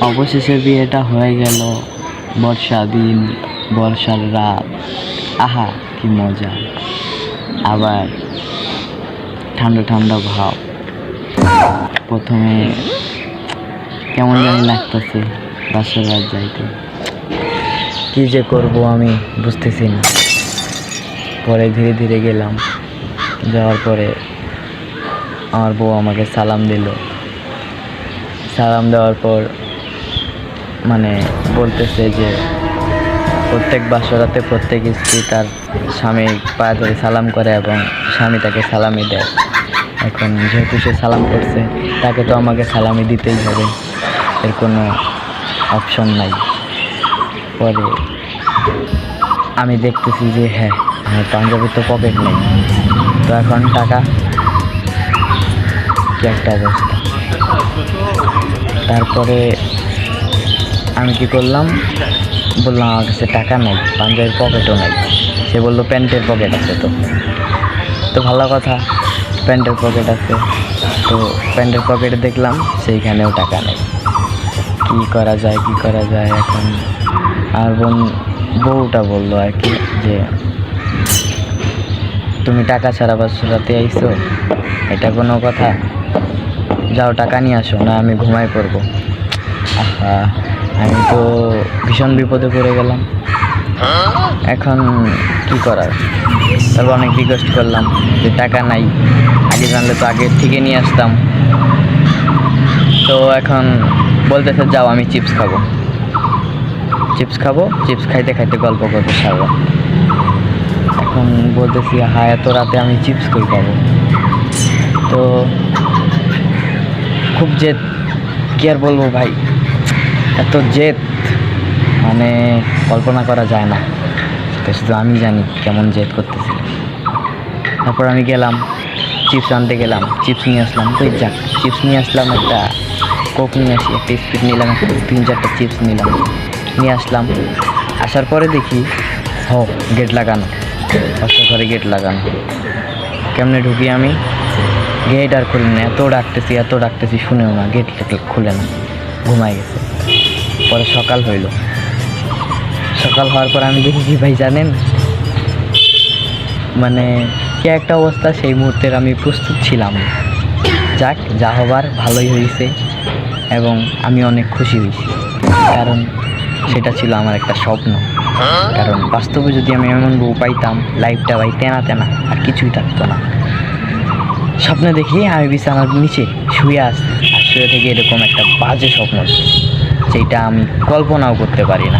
অবশেষে বিয়েটা হয়ে গেল। বর্ষা দিন, বর্ষার রাত, আহা কি মজা। আবার ঠান্ডা ঠান্ডা ভাব। প্রথমে কেমন জানি লাগতেছে বাসার রাত যাইতে, কি যে করব আমি বুঝতেছি না। পরে ধীরে ধীরে গেলাম, যাওয়ার পরে আমার বউ আমাকে সালাম দিল। সালাম দেওয়ার পর মানে বলতেছে যে প্রত্যেক বাসরাতে প্রত্যেক স্ত্রী তার স্বামী পায়ে ধরে সালাম করে এবং স্বামী তাকে সালামি দেয়। এখন যেহেতু সে সালাম করছে, তাকে তো আমাকে সালামি দিতেই হবে, এর কোনো অপশন নাই। পরে আমি দেখতেছি যে হ্যাঁ, আমার পাঞ্জাবির তো পকেট নেই, তো এখন টাকা কি একটা অবস্থা। তারপরে আমি কি করলাম, বললাম আমার কাছে টাকা নাই, পাঞ্জাবির পকেটও নাই। সে বললো প্যান্টের পকেট আছে। তো ভালো কথা, প্যান্টের পকেট আছে। তো প্যান্টের পকেটে দেখলাম সেইখানেও টাকা নেই। কি করা যায় এখন। আর বউটা বললো আর কি যে তুমি টাকা ছাড়া বাসরাতে আইছো, এটা কোনো কথা? যাও টাকা নিয়ে আসো, না আমি ঘুমাই পড়বো। আহা, আমি তো ভীষণ বিপদে পড়ে গেলাম। এখন কি করার? তারপর অনেক রিকোয়েস্ট করলাম যে টাকা নাই, আগে জানলে তো আগে থেকে নিয়ে আসতাম। তো এখন বলতেছে যাও আমি চিপস খাবো, চিপস খাইতে খাইতে গল্প করবো সারা। এখন বলতেছি হ্যাঁ, এত রাতে আমি চিপস কই পাবো? তো খুব জেদ, কি আর বলবো ভাই, এত জেদ মানে কল্পনা করা যায় না। তো শুধু আমি জানি কেমন জেদ করতেছিল। তারপর আমি গেলাম, চিপস আনতে গেলাম, চিপস নিয়ে আসলাম। তো যাক, চিপস নিয়ে আসলাম, একটা কোক নিয়ে আসি, একটা স্পিড নিলাম, একটা 3-4টা চিপস নিয়ে আসলাম। আসার পরে দেখি গেট লাগানো, বাসা ঘরে গেট লাগানো। কেমনে ঢুকি আমি? গেট আর খুলি না, এত ডাকতেছি শুনেও না, গেট খুলে না, ঘুমাই গেছে। পরে সকাল হওয়ার পর আমি দেখি কি ভাই জানেন, মানে কি একটা অবস্থা। সেই মুহূর্তের আমি প্রস্তুত ছিলাম। যাক, যা হবার ভালোই হয়েছে এবং আমি অনেক খুশি হয়েছি, কারণ সেটা ছিল আমার একটা স্বপ্ন। কারণ বাস্তবে যদি আমি এমন বউ পাইতাম, লাইফটা ভাই তেনা আর কিছুই থাকতো না। স্বপ্নে দেখি আমি বিছানার নিচে শুয়ে আসি, আর শুয়ে থেকে এরকম একটা বাজে স্বপ্ন, যেটা আমি কল্পনাও করতে পারি না।